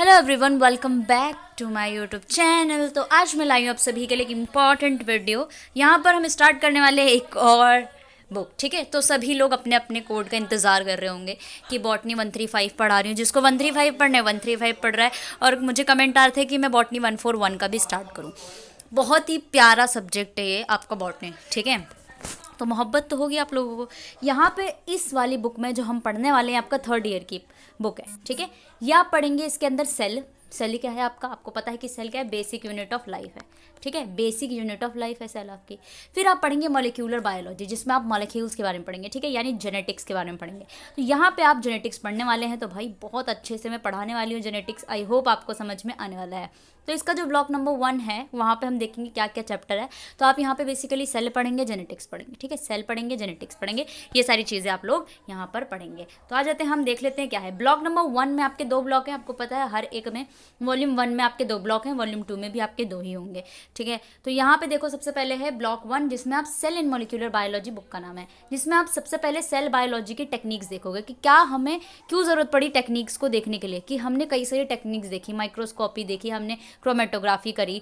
Hello everyone, welcome back to my YouTube channel. तो आज मैं लाई हूँ आप सभी के लिए एक इम्पॉर्टेंट वीडियो। यहाँ पर हम स्टार्ट करने वाले हैं एक और बुक। ठीक है, तो सभी लोग अपने अपने कोड का इंतज़ार कर रहे होंगे कि बॉटनी 135 पढ़ा रही हूँ। जिसको 135 पढ़ना है 135 पढ़ रहा है, और मुझे कमेंट आ रहे थे कि मैं बॉटनी 141 का भी स्टार्ट करूँ। बहुत ही प्यारा सब्जेक्ट है ये आपका बॉटनी। ठीक है, तो मोहब्बत तो होगी आप लोगों को। यहाँ पे इस वाली बुक में जो हम पढ़ने वाले हैं, आपका थर्ड ईयर की बुक है। ठीक है, ये आप पढ़ेंगे। इसके अंदर सेल क्या है आपको पता है कि सेल क्या है? बेसिक यूनिट ऑफ लाइफ है। ठीक है, बेसिक यूनिट ऑफ लाइफ है सेल आपकी। फिर आप पढ़ेंगे मॉलिक्यूलर बायोलॉजी, जिसमें आप मॉलिक्यूल्स के बारे में पढ़ेंगे। ठीक है, यानी जेनेटिक्स के बारे में पढ़ेंगे। तो यहाँ पे आप जेनेटिक्स पढ़ने वाले हैं, तो भाई बहुत अच्छे से मैं पढ़ाने वाली हूँ जेनेटिक्स। आई होप आपको समझ में आने वाला है। तो इसका जो ब्लॉक नंबर 1 है, वहाँ पे हम देखेंगे क्या क्या चैप्टर है। तो आप यहाँ पे बेसिकली सेल पढ़ेंगे, जेनेटिक्स पढ़ेंगे। ठीक है, सेल पढ़ेंगे, जेनेटिक्स पढ़ेंगे, ये सारी चीज़ें आप लोग यहाँ पर पढ़ेंगे। तो आ जाते हैं, हम देख लेते हैं क्या है। ब्लॉक नंबर 1 में आपके 2 ब्लॉक हैं, आपको पता है। हर एक में वॉल्यूम 1 में आपके 2 ब्लॉक हैं, वॉल्यूम 2 में भी आपके 2 ही होंगे। ठीक है, तो यहाँ पे देखो, सबसे पहले है ब्लॉक 1, जिसमें आप सेल इन मॉलिक्यूलर बायोलॉजी बुक का नाम है, जिसमें आप सबसे पहले सेल बायोलॉजी की टेक्निक्स देखोगे कि क्या हमें क्यों ज़रूरत पड़ी टेक्निक्स को देखने के लिए। कि हमने कई सारी टेक्निक्स देखी, माइक्रोस्कोपी देखी, हमने क्रोमेटोग्राफी करी।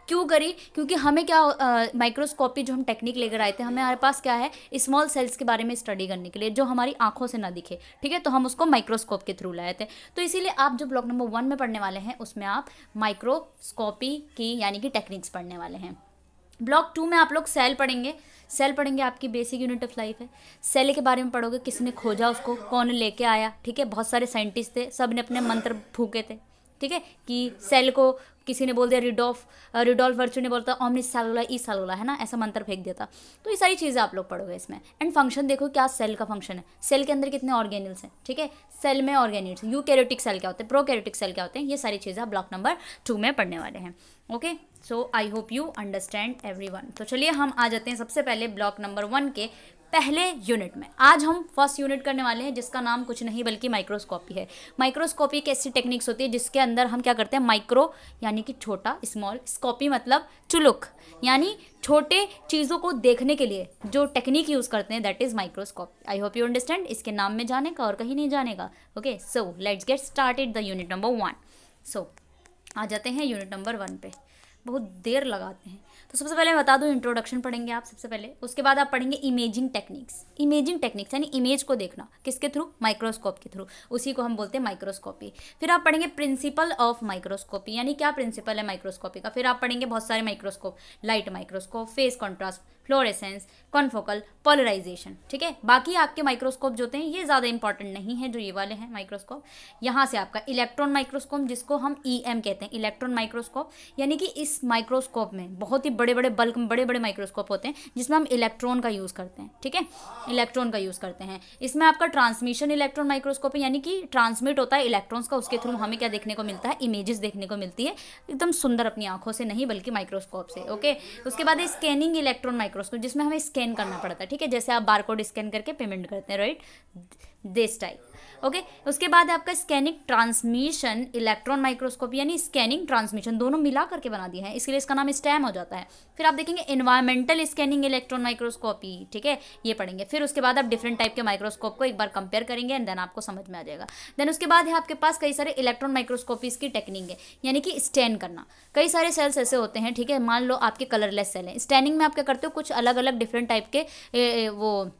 क्यों करी? क्योंकि हमें क्या माइक्रोस्कोपी जो हम टेक्निक लेकर आए थे, हमारे पास क्या है, स्मॉल सेल्स के बारे में स्टडी करने के लिए, जो हमारी आंखों से ना दिखे। ठीक है, तो हम उसको माइक्रोस्कोप के थ्रू लाए थे। तो इसीलिए आप जो ब्लॉक नंबर 1 में पढ़ने वाले हैं, उसमें आप माइक्रोस्कोपी की यानी कि टेक्निक्स पढ़ने वाले हैं। ब्लॉक 2 में आप लोग सेल पढ़ेंगे। सेल पढ़ेंगे, आपकी बेसिक यूनिट ऑफ लाइफ है। सेल के बारे में पढ़ोगे, किसने खोजा उसको, कौन लेके आया। ठीक है, बहुत सारे साइंटिस्ट थे, सब ने अपने मंत्र फूके थे। ठीक है, कि सेल को किसी ने बोल दिया रिडोल्फ वर्चू ने बोलता ऑमनिस सेलुला ई सेलुला, है ना, ऐसा मंत्र फेंक दिया था। तो ये सारी चीज़ें आप लोग पढ़ोगे इसमें। एंड फंक्शन देखो, क्या सेल का फंक्शन है, सेल के अंदर कितने ऑर्गेनल्स हैं। ठीक है, सेल में ऑर्गेनल्स, यूकैरियोटिक सेल क्या होते हैं, प्रोकैरियोटिक सेल क्या होते हैं, ये सारी चीज़ें आप ब्लॉक नंबर 2 में पढ़ने वाले हैं। Okay, so I hope you understand everyone. तो चलिए हम आ जाते हैं सबसे पहले ब्लॉक नंबर 1 के पहले यूनिट में। आज हम फर्स्ट यूनिट करने वाले हैं, जिसका नाम कुछ नहीं बल्कि माइक्रोस्कोपी है। माइक्रोस्कोपी एक ऐसी टेक्निक्स होती है जिसके अंदर हम क्या करते हैं, माइक्रो यानी कि छोटा, स्मॉल, स्कोपी मतलब चुलुक, यानी छोटे चीज़ों को देखने के लिए जो टेक्निक यूज़ करते हैं, that is microscope. I hope you understand. इसके नाम में जाने का और कहीं नहीं जाने का। Okay, so let's get started the unit number 1। सो आ जाते हैं यूनिट नंबर 1 पे। बहुत देर लगाते हैं। तो सबसे पहले मैं बता दूं, इंट्रोडक्शन पढ़ेंगे आप सबसे पहले। उसके बाद आप पढ़ेंगे इमेजिंग टेक्निक्स। इमेजिंग टेक्निक्स यानी इमेज को देखना, किसके थ्रू, माइक्रोस्कोप के थ्रू, उसी को हम बोलते हैं माइक्रोस्कोपी। फिर आप पढ़ेंगे प्रिंसिपल ऑफ माइक्रोस्कोपी, यानी क्या प्रिंसिपल है माइक्रोस्कोपी का। फिर आप पढ़ेंगे बहुत सारे microscope, light microscope, phase contrast, fluorescence, confocal, polarisation. ठीक है, बाकी आपके माइक्रोस्कोप जो होते हैं ये ज़्यादा इंपॉर्टेंट नहीं है, जो ये वाले हैं माइक्रोस्कोप। यहाँ से आपका इलेक्ट्रॉन माइक्रोस्कोप, जिसको हम EM कहते हैं, इलेक्ट्रॉन माइक्रोस्कोप, यानी कि इस माइक्रोस्कोप में बहुत ही बड़े बड़े बल्क में बड़े बड़े माइक्रोस्कोप होते हैं, जिसमें हम इलेक्ट्रॉन का यूज़ करते हैं। ठीक है, इलेक्ट्रॉन का यूज़ करते हैं। इसमें आपका ट्रांसमिशन इलेक्ट्रॉन माइक्रोस्कोप है, यानी कि ट्रांसमिट होता है इलेक्ट्रॉन्स का, उसके थ्रू हमें क्या देखने को मिलता है, इमेजेस देखने को मिलती है, एकदम सुंदर, अपनी आंखों से नहीं बल्कि माइक्रोस्कोप से। ओके, उसके बाद स्कैनिंग इलेक्ट्रॉन माइक्रोस्कोप, जिसमें हमें स्कैन करना पड़ता है। ठीक है, जैसे आप बारकोड स्कैन करके पेमेंट करते हैं, राइट, दिस टाइप। ओके, उसके बाद आपका स्कैनिंग ट्रांसमिशन इलेक्ट्रॉन माइक्रोस्कोप, यानी स्कैनिंग ट्रांसमिशन दोनों मिला करके बना दिए हैं, इसलिए इसका नाम स्टैम हो जाता है। फिर आप देखेंगे एनवायरमेंटल स्कैनिंग इलेक्ट्रॉन माइक्रोस्कोपी। ठीक है, ये पढ़ेंगे। फिर उसके बाद आप डिफरेंट टाइप के माइक्रोस्कोप को एक बार कंपेयर करेंगे, एंड देन आपको समझ में आ जाएगा। देन उसके बाद है आपके पास कई सारे इलेक्ट्रॉन माइक्रोस्कोपीज की टेक्निक है, यानी कि स्टैन करना। कई सारे सेल्स ऐसे होते हैं, ठीक है, मान लो आपके कलरलेस सेल हैं, स्टैनिंग में आप क्या करते हो, कुछ अलग अलग डिफरेंट टाइप के वो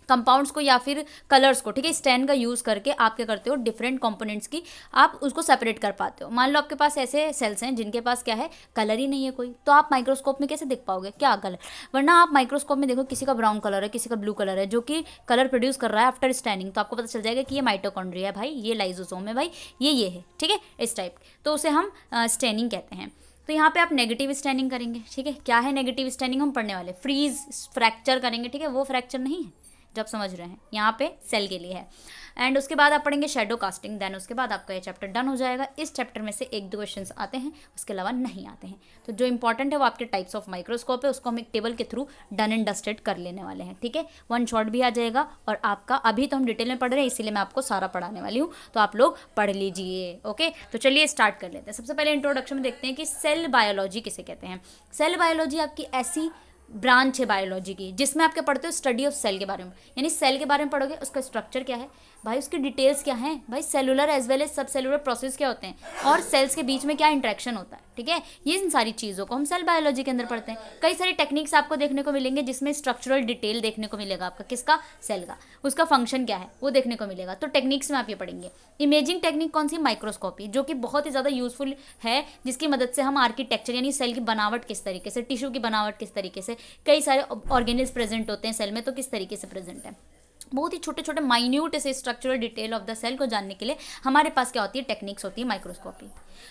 कंपाउंड्स को या फिर कलर्स को, ठीक है, स्टैन का यूज़ करके आप क्या करते हो, डिफरेंट कंपोनेंट्स की आप उसको सेपरेट कर पाते हो। मान लो आपके पास ऐसे सेल्स हैं जिनके पास क्या है, कलर ही नहीं है कोई, तो आप माइक्रोस्कोप में कैसे देख पाओगे क्या कलर। वरना आप माइक्रोस्कोप में देखो, किसी का ब्राउन कलर है, किसी का ब्लू कलर है, जो कि कलर प्रोड्यूस कर रहा है आफ्टर स्टैनिंग, तो आपको पता चल जाएगा कि ये माइटोकॉन्ड्रिया है भाई, ये लाइजोसोम है भाई, ये है। ठीक है, इस टाइप, तो उसे हम स्टैनिंग कहते हैं। तो यहाँ पे आप नेगेटिव स्टैनिंग करेंगे। ठीक है, क्या है नेगेटिव स्टैनिंग, हम पढ़ने वाले फ्रीज फ्रैक्चर करेंगे। ठीक है, वो फ्रैक्चर नहीं है, जब समझ रहे हैं, यहाँ पे सेल के लिए है। एंड उसके बाद आप पढ़ेंगे शेडो कास्टिंग। देन उसके बाद आपका ये चैप्टर डन हो जाएगा। इस चैप्टर में से 1-2 क्वेश्चंस आते हैं, उसके अलावा नहीं आते हैं। तो जो इंपॉर्टेंट है वो आपके टाइप्स ऑफ माइक्रोस्कोप है, उसको हम एक टेबल के थ्रू डन एंड डस्टेड कर लेने वाले हैं। ठीक है, 1 शॉट भी आ जाएगा। और आपका अभी तो हम डिटेल में पढ़ रहे हैं, इसीलिए मैं आपको सारा पढ़ाने वाली हूँ, तो आप लोग पढ़ लीजिए। ओके, तो चलिए स्टार्ट कर लेते हैं। सबसे पहले इंट्रोडक्शन में देखते हैं कि सेल बायोलॉजी किसे कहते हैं। सेल बायोलॉजी आपकी ऐसी ब्रांच है बायोलॉजी की, जिसमें आप क्या पढ़ते हो, स्टडी ऑफ सेल के बारे में, यानी सेल के बारे में पढ़ोगे, उसका स्ट्रक्चर क्या है, भाई उसकी डिटेल्स क्या हैं भाई, सेलुलर एज वेल एज सब सेलुलर प्रोसेस क्या होते हैं और सेल्स के बीच में क्या इंटरेक्शन होता है, ठीक है। ये इन सारी चीज़ों को हम सेल बायोलॉजी के अंदर पढ़ते हैं। कई सारी टेक्निक्स आपको देखने को मिलेंगे जिसमें स्ट्रक्चरल डिटेल देखने को मिलेगा आपका, किसका, सेल का, उसका फंक्शन क्या है वो देखने को मिलेगा। तो टेक्निक्स में आप ये पढ़ेंगे। इमेजिंग टेक्निक कौन सी, माइक्रोस्कोपी, जो कि बहुत ही ज़्यादा यूजफुल है, जिसकी मदद से हम आर्किटेक्चर यानी सेल की बनावट किस तरीके से, टिश्यू की बनावट किस तरीके से, कई सारे ऑर्गेनिल्स प्रेजेंट होते हैं सेल में तो किस तरीके से प्रेजेंट है, बहुत ही छोटे छोटे माइन्यूट से structural detail of the cell को जानने के लिए हमारे पास क्या होती है, टेक्निक्स होती है माइक्रोस्कोपी।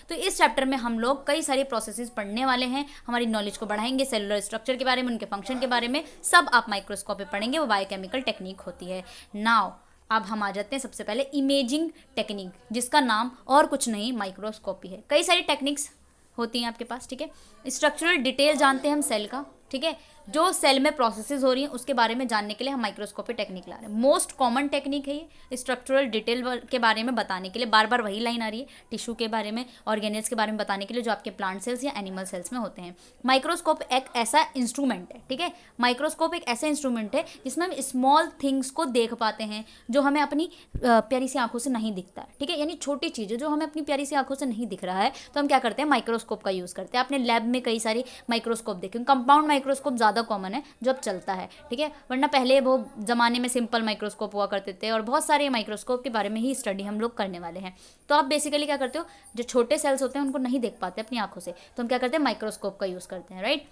तो इस चैप्टर में हम लोग कई सारे प्रोसेसेस पढ़ने वाले हैं, हमारी नॉलेज को बढ़ाएंगे, सेलुलर स्ट्रक्चर के बारे में, उनके फंक्शन के बारे में, सब आप माइक्रोस्कोप में पढ़ेंगे, वो बायोकेमिकल टेक्निक होती है। नाउ अब हम आ जाते हैं सबसे पहले इमेजिंग टेक्निक, जिसका नाम और कुछ नहीं माइक्रोस्कोपी है। कई सारी टेक्निक्स होती हैं आपके पास, ठीक है। स्ट्रक्चरल डिटेल जानते हैं हम सेल का, ठीक है, जो सेल में प्रोसेसेस हो रही हैं उसके बारे में जानने के लिए हम माइक्रोस्कोपी टेक्निक ला रहे हैं। मोस्ट कॉमन टेक्निक है ये स्ट्रक्चरल डिटेल के बारे में बताने के लिए, बार बार वही लाइन आ रही है, टिश्यू के बारे में, ऑर्गेनिल्स के बारे में बताने के लिए जो आपके प्लांट सेल्स या एनिमल सेल्स में होते हैं। माइक्रोस्कोप एक ऐसा इंस्ट्रूमेंट है, ठीक है, माइक्रोस्कोप एक ऐसा इंस्ट्रूमेंट है जिसमें हम स्मॉल थिंग्स को देख पाते हैं जो हमें अपनी प्यारी सी आंखों से नहीं दिखता है, ठीक है, यानी छोटी चीज़ें जो हमें अपनी प्यारी सी आंखों से नहीं दिख रहा है तो हम क्या करते हैं, माइक्रोस्कोप का यूज़ करते हैं। आपने लैब में कई सारी माइक्रोस्कोप देखे, कंपाउंड माइक्रोस्कोप ज़्यादा कॉमन है जो अब चलता है, ठीक है, वरना पहले वो ज़माने में सिंपल माइक्रोस्कोप हुआ करते थे और बहुत सारे माइक्रोस्कोप के बारे में ही स्टडी हम लोग करने वाले हैं। तो आप बेसिकली क्या करते हो, जो छोटे सेल्स होते हैं उनको नहीं देख पाते अपनी आंखों से, तो हम क्या करते हैं, माइक्रोस्कोप का यूज़ करते हैं, राइट।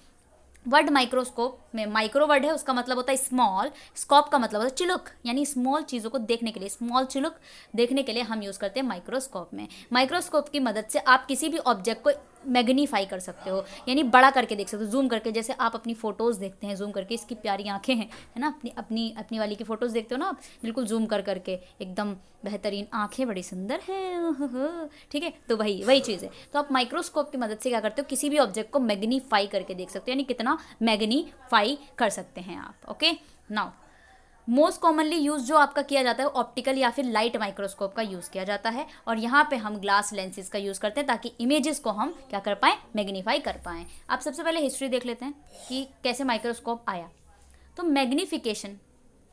वर्ड माइक्रोस्कोप में माइक्रो वर्ड है, उसका मतलब होता है स्मॉल, स्कोप का मतलब होता है चिलुक, यानी स्मॉल चीज़ों को देखने के लिए, स्मॉल चिलुक देखने के लिए हम यूज़ करते हैं माइक्रोस्कोप में। माइक्रोस्कोप की मदद से आप किसी भी ऑब्जेक्ट को मैग्नीफाई कर सकते हो, यानी बड़ा करके देख सकते हो, जूम करके, जैसे आप अपनी फ़ोटोज़ देखते हैं जूम करके, इसकी प्यारी आंखें हैं, है ना, अपनी अपनी अपनी वाली की फ़ोटोज़ देखते हो ना आप, बिल्कुल जूम कर करके एकदम बेहतरीन आंखें, बड़ी सुंदर है, ठीक है, तो वही चीज़ है। तो आप माइक्रोस्कोप की मदद से क्या करते हो, किसी भी ऑब्जेक्ट को मैग्नीफाई करके देख सकते हो, यानी कितना मैग्नीफाई कर सकते हैं आप, okay. Now most commonly use जो आपका किया जाता है ऑप्टिकल या फिर लाइट माइक्रोस्कोप का यूज़ किया जाता है, और यहाँ पे हम ग्लास लेंसेज का यूज़ करते हैं ताकि इमेजेस को हम क्या कर पाएँ, मैग्नीफाई कर पाएँ। आप सबसे पहले हिस्ट्री देख लेते हैं कि कैसे माइक्रोस्कोप आया। तो मैग्नीफिकेशन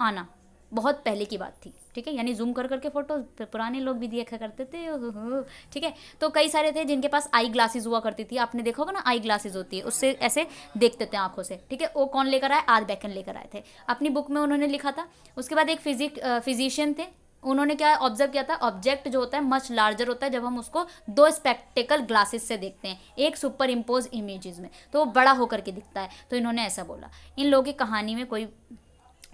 आना बहुत पहले की बात थी, ठीक है, यानी जूम कर करके फोटो पुराने लोग भी देखा करते थे, ठीक है। तो कई सारे थे जिनके पास आई ग्लासेस हुआ करती थी, आपने देखा होगा ना, आई ग्लासेस होती है, उससे ऐसे देखते थे आंखों से, ठीक है। वो कौन लेकर आए, आर बेकन लेकर आए थे, अपनी बुक में उन्होंने लिखा था। उसके बाद एक फिजिशियन थे, उन्होंने क्या ऑब्जर्व किया था, ऑब्जेक्ट जो होता है मच लार्जर होता है जब हम उसको दो स्पेक्टिकल ग्लासेस से देखते हैं, एक सुपर इम्पोज इमेजेस में, तो वो बड़ा होकर के दिखता है। तो इन्होंने ऐसा बोला। इन लोगों की कहानी में कोई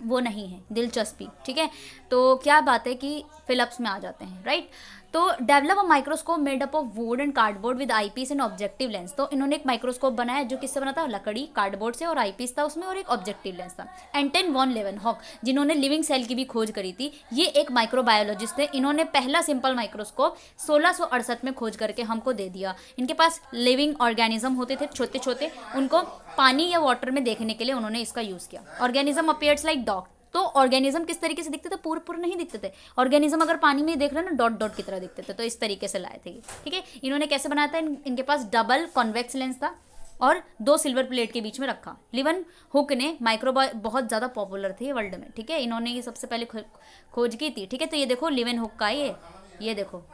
वो नहीं है दिलचस्पी, ठीक है। तो क्या बात है कि फिलिप्स में आ जाते हैं, राइट। तो develop a microscope made up of would and cardboard with eyepiece and objective lens. तो इन्होंने एक माइक्रोस्कोप बनाया जो किससे बना था, लकड़ी, कार्डबोर्ड से, और आईपीस था उसमें, और एक ऑब्जेक्टिव लेंस था। एंटन वॉन लेवेनहॉक, जिन्होंने लिविंग सेल की भी खोज करी थी, ये एक माइक्रोबायोलॉजिस्ट थे। इन्होंने पहला सिंपल माइक्रोस्कोप 1668 में खोज करके हमको दे दिया। इनके पास लिविंग ऑर्गेनिज्म होते थे छोटे छोटे, उनको पानी या वाटर में देखने के लिए उन्होंने इसका यूज़ किया। Organism appears like dot. तो ऑर्गेनिज्म किस तरीके से दिखते थे, पूरे पूरे नहीं दिखते थे। ऑर्गेनिज्म अगर पानी में देख रहे हैं ना, डॉट डॉट की तरह दिखते थे। तो इस तरीके से लाए थे, ठीक है। इन्होंने कैसे बनाया था, इनके पास डबल कॉन्वेक्स लेंस था और दो सिल्वर प्लेट के बीच में रखा। लिवन हुक ने माइक्रोबॉय बहुत ज़्यादा पॉपुलर थे वर्ल्ड में, ठीक है, इन्होंने ये सबसे पहले खोज की थी, ठीक है। तो ये देखो लिवन हुक का ये देखो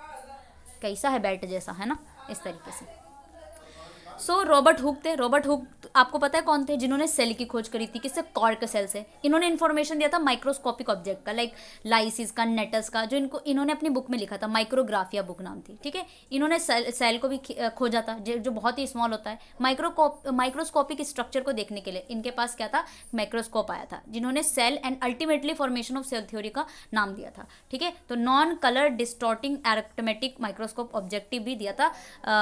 कैसा है, बैट जैसा है ना, इस तरीके से। सो रॉबर्ट हुक थे। रॉबर्ट हुक आपको पता है कौन थे, जिन्होंने सेल की खोज करी थी, किससे, कॉर्क सेल से। इन्होंने इन्फॉर्मेशन दिया था माइक्रोस्कोपिक ऑब्जेक्ट का, लाइक लाइसिस का, नेटस का, जो इन्होंने अपनी बुक में लिखा था, माइक्रोग्राफिया बुक नाम थी, ठीक है। इन्होंने सेल को भी खोजा था जो बहुत ही स्मॉल होता है। माइक्रोस्कोपिक स्ट्रक्चर को देखने के लिए इनके पास क्या था, माइक्रोस्कोप आया था, जिन्होंने cell and ultimately formation of cell theory का नाम दिया था, ठीक है। तो non colour distorting achromatic microscope objective भी दिया था,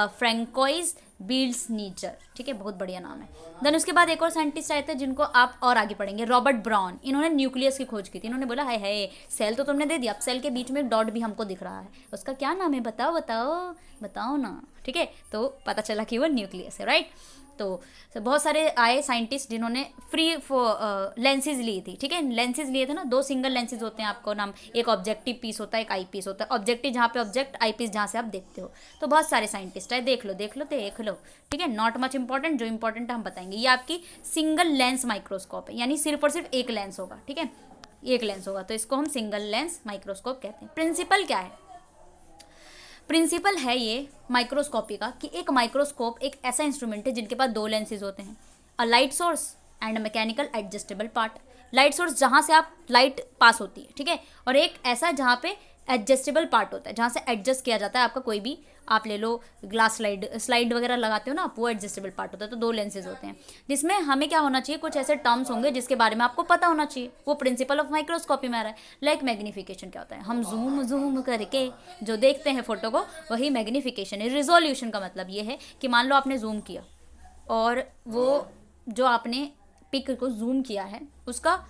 फ्रैंकोइज बील्स नीचर, ठीक है, बहुत बढ़िया नाम है। देन उसके बाद एक और साइंटिस्ट आए थे जिनको आप और आगे पढ़ेंगे, रॉबर्ट ब्राउन। इन्होंने न्यूक्लियस की खोज की थी। इन्होंने बोला है सेल तो तुमने दे दिया, अब सेल के बीच में एक डॉट भी हमको दिख रहा है, उसका क्या नाम है, बताओ बताओ बताओ ना, ठीक है। तो पता चला कि वो न्यूक्लियस है, राइट। तो बहुत सारे आए साइंटिस्ट जिन्होंने फ्री लेंसेज ली थी, ठीक है। लेंसेज लिए थे ना, दो सिंगल लेंसेज होते हैं, आपको नाम, एक ऑब्जेक्टिव पीस होता है, एक आई पीस होता है। ऑब्जेक्टिव जहाँ पे ऑब्जेक्ट, आई पीस जहाँ से आप देखते हो। तो बहुत सारे साइंटिस्ट है, देख लो ठीक है। नॉट मच इंपॉर्टेंट, जो इंपॉर्टेंट है हम बताएंगे। ये आपकी सिंगल लेंस माइक्रोस्कोप है, यानी सिर्फ और सिर्फ एक लेंस होगा, ठीक है। एक लेंस होगा, तो इसको हम सिंगल लेंस माइक्रोस्कोप कहते हैं। प्रिंसिपल क्या है? प्रिंसिपल है ये माइक्रोस्कोपी का कि एक माइक्रोस्कोप एक ऐसा इंस्ट्रूमेंट है जिनके पास दो लेंसेज होते हैं, a light source and mechanical adjustable part. Light source जहाँ से आप लाइट पास होती है, ठीक है, और एक ऐसा जहाँ पे एडजस्टेबल पार्ट होता है, जहाँ से एडजस्ट किया जाता है आपका कोई भी, आप ले लो ग्लास स्लाइड वगैरह लगाते हो ना आप, वो एडजस्टेबल पार्ट होता है। तो दो लेंसेज होते हैं, जिसमें हमें क्या होना चाहिए, कुछ ऐसे टर्म्स होंगे जिसके बारे में आपको पता होना चाहिए, वो प्रिंसिपल ऑफ माइक्रोस्कोपी में आ रहा है। लाइक मैग्नीफिकेशन क्या होता है, हम जूम करके जो देखते हैं फोटो को, वही मैग्नीफिकेशन है। रिजोल्यूशन का मतलब ये है कि मान लो आपने जूम किया और वो जो आपने पिक को जूम किया है उसका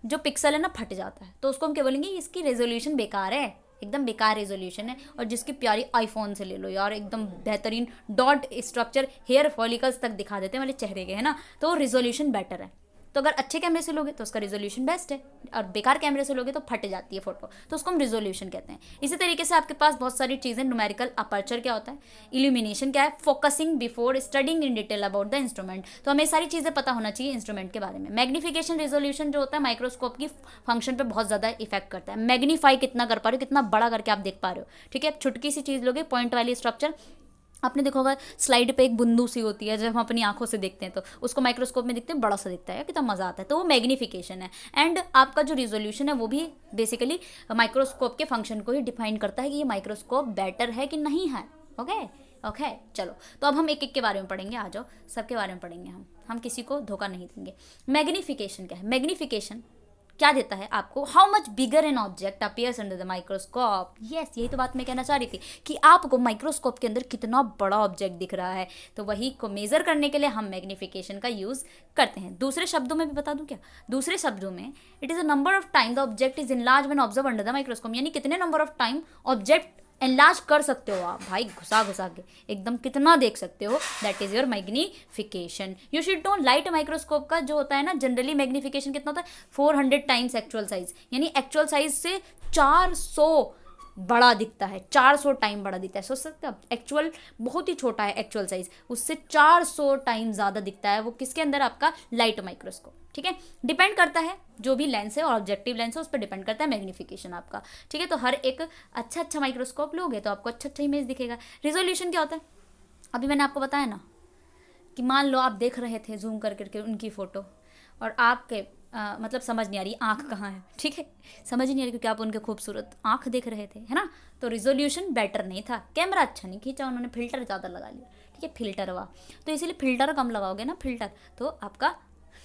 जो पिक्सल है ना फट जाता है, तो उसको हम क्या बोलेंगे, इसकी रेजोल्यूशन बेकार है, एकदम बेकार रेजोल्यूशन है। और जिसकी प्यारी आईफोन से ले लो यार, एकदम बेहतरीन डॉट स्ट्रक्चर हेयर फॉलिकल्स तक दिखा देते हैं वाले चेहरे के, है ना, तो रेजोल्यूशन बेटर है। तो अगर अच्छे कैमरे से लोगे तो उसका रिजोल्यूशन बेस्ट है, और बेकार कैमरे से लोगे तो फट जाती है फोटो, तो उसको हम रिजोल्यूशन कहते हैं। इसी तरीके से आपके पास बहुत सारी चीज़ें, न्यूमेरिकल अपर्चर क्या होता है, इल्यूमिनेशन क्या है, focusing before studying in detail about the instrument, तो हमें सारी चीज़ें पता होना चाहिए इंस्ट्रूमेंट के बारे में। मैग्नीफिकेशन रिजोल्यूशन जो होता है माइक्रोस्कोप की फंक्शन पर बहुत ज़्यादा इफेक्ट करता है। मैग्नीफाई कितना कर पा रहे हो, कितना बड़ा करके आप देख पा रहे हो, ठीक है। छुटकी सी चीज़ लोगे, पॉइंट वाली स्ट्रक्चर, आपने देखा होगा स्लाइड पे एक बूंदू सी होती है, जब हम अपनी आंखों से देखते हैं तो उसको माइक्रोस्कोप में देखते हैं बड़ा सा दिखता है, कितना मज़ा आता है, तो वो मैग्नीफिकेशन है। एंड आपका जो रिजोल्यूशन है वो भी बेसिकली माइक्रोस्कोप के फंक्शन को ही डिफाइन करता है कि ये माइक्रोस्कोप बेटर है कि नहीं है। ओके चलो, तो अब हम एक एक के बारे में पढ़ेंगे, आ जाओ, सबके बारे में पढ़ेंगे हम किसी को धोखा नहीं देंगे। मैग्नीफिकेशन क्या है? मैग्नीफिकेशन क्या देता है आपको, how much bigger an object appears under the microscope. Yes, यही तो बात मैं कहना चाह रही थी कि आपको माइक्रोस्कोप के अंदर कितना बड़ा ऑब्जेक्ट दिख रहा है, तो वही को मेजर करने के लिए हम मैग्नीफिकेशन का यूज़ करते हैं। दूसरे शब्दों में भी बता दूं क्या? दूसरे शब्दों में it is a number of time the object is enlarge when observe under the microscope, यानी कितने number of time object enlarge कर सकते हो आप भाई, घुसा के एकदम कितना देख सकते हो, that is your magnification. You should know light microscope का जो होता है ना, जनरली मैग्नीफिकेशन कितना होता है, 400 टाइम्स एक्चुअल साइज, यानी एक्चुअल साइज से 400 बड़ा दिखता है, 400 टाइम बड़ा दिखता है। सोच सकते हो आप, एक्चुअल बहुत ही छोटा है एक्चुअल साइज, उससे 400 टाइम ज़्यादा दिखता है वो किसके अंदर, आपका लाइट माइक्रोस्कोप, ठीक है। डिपेंड करता है जो भी लेंस है और ऑब्जेक्टिव लेंस है उस पर डिपेंड करता है मैग्नीफिकेशन आपका, ठीक है। तो हर एक अच्छा माइक्रोस्कोप लोगे तो आपको अच्छा इमेज दिखेगा। रिजोल्यूशन क्या होता है? अभी मैंने आपको बताया ना कि मान लो आप देख रहे थे जूम करके उनकी फ़ोटो, और आपके मतलब समझ नहीं आ रही आँख कहाँ है, ठीक है, समझ नहीं आ रही क्योंकि आप उनके खूबसूरत आँख देख रहे थे, है ना, तो रिजोल्यूशन बेटर नहीं था, कैमरा अच्छा नहीं खींचा, उन्होंने फिल्टर ज़्यादा लगा लिया, ठीक है, फिल्टर हुआ, तो इसीलिए फिल्टर कम लगाओगे ना, फिल्टर, तो आपका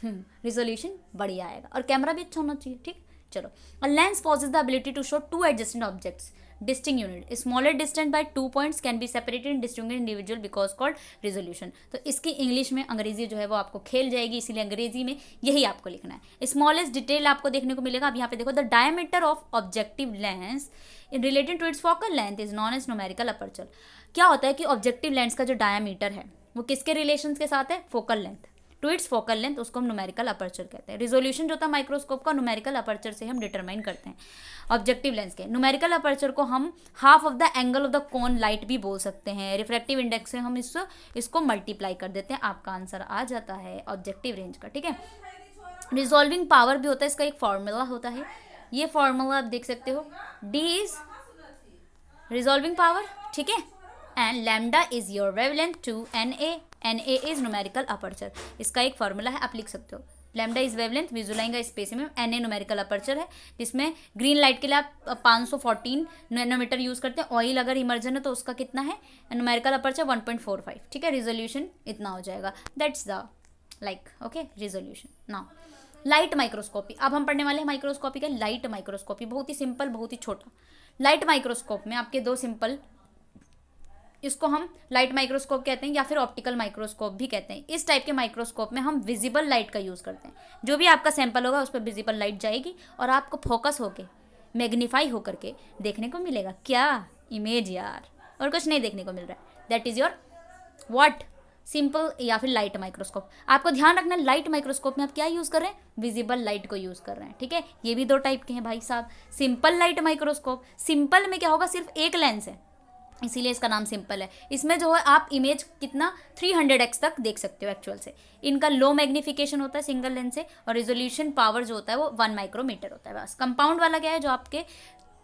रिजोल्यूशन बढ़िया आएगा, और कैमरा भी अच्छा होना चाहिए, ठीक। चलो, a lens possesses the ability to show two adjacent objects distinct unit, smaller distance by 2 points can be separated in distinct individual because called resolution. तो इसकी इंग्लिश में, अंग्रेजी जो है वो आपको खेल जाएगी, इसीलिए अंग्रेजी में यही आपको लिखना है। स्मॉलेस्ट डिटेल आपको देखने को मिलेगा, अब यहाँ पे देखो, the diameter of objective lens in related to its focal length is known as numerical aperture. क्या होता है कि ऑब्जेक्टिव लेंस का जो डायमीटर है वो किसके रिलेशन के साथ है, focal length, to its focal length, उसको हम न्यूमेरिकल अपर्चर कहते हैं। रिजोल्यूशन जो होता है माइक्रोस्कोप का, न्यूमेरिकल अपर्चर से हम डिटरमाइन करते हैं ऑब्जेक्टिव लेंस के। न्यूमेरिकल अपर्चर को हम half of the angle of the cone light भी बोल सकते हैं। रिफ्रैक्टिव इंडेक्स से हम इसको मल्टीप्लाई कर देते हैं, आपका आंसर आ जाता है ऑब्जेक्टिव रेंज का, ठीक है। रिजॉल्विंग पावर भी होता है, इसका एक फॉर्मूला होता है, ये फॉर्मूला आप देख सकते हो, डी इज रिजॉल्विंग पावर, ठीक है, and lambda is your wavelength two N A is numerical aperture, इसका एक फॉर्मूला है, आप लिख सकते हो। Lambda is wavelength, visualising specimen, N A numerical aperture है, जिसमें ग्रीन लाइट के लिए आप 514 नैनोमीटर यूज़ करते हैं, ऑयल अगर इमर्जन है तो उसका कितना है, न्यूमेरिकल अपर्चर 1.45, ठीक है, रिजोल्यूशन इतना हो जाएगा, that's the okay resolution. Now light microscopy, अब हम पढ़ने वाले हैं माइक्रोस्कोपी का लाइट माइक्रोस्कोपी, बहुत ही सिंपल, बहुत ही छोटा। लाइट माइक्रोस्कोप में आपके दो सिंपल, इसको हम लाइट माइक्रोस्कोप कहते हैं या फिर ऑप्टिकल माइक्रोस्कोप भी कहते हैं। इस टाइप के माइक्रोस्कोप में हम विजिबल लाइट का यूज़ करते हैं, जो भी आपका सैंपल होगा उस पर विजिबल लाइट जाएगी और आपको फोकस होके मैग्नीफाई होकर के देखने को मिलेगा, क्या इमेज यार, और कुछ नहीं देखने को मिल रहा है, that is your what, simple या फिर लाइट माइक्रोस्कोप। आपको ध्यान रखना, लाइट माइक्रोस्कोप में आप क्या यूज़ कर रहे हैं, विजिबल लाइट को यूज़ कर रहे हैं, ठीक है। ये भी दो टाइप के हैं भाई साहब, सिंपल लाइट माइक्रोस्कोप, सिंपल में क्या होगा, सिर्फ एक लेंस है, इसीलिए इसका नाम सिंपल है। इसमें जो है आप इमेज कितना 300x तक देख सकते हो एक्चुअल से। इनका लो मैग्निफिकेशन होता है सिंगल लेंस से, और रिजोल्यूशन पावर जो होता है वो 1 माइक्रोमीटर होता है बस। कंपाउंड वाला क्या है, जो आपके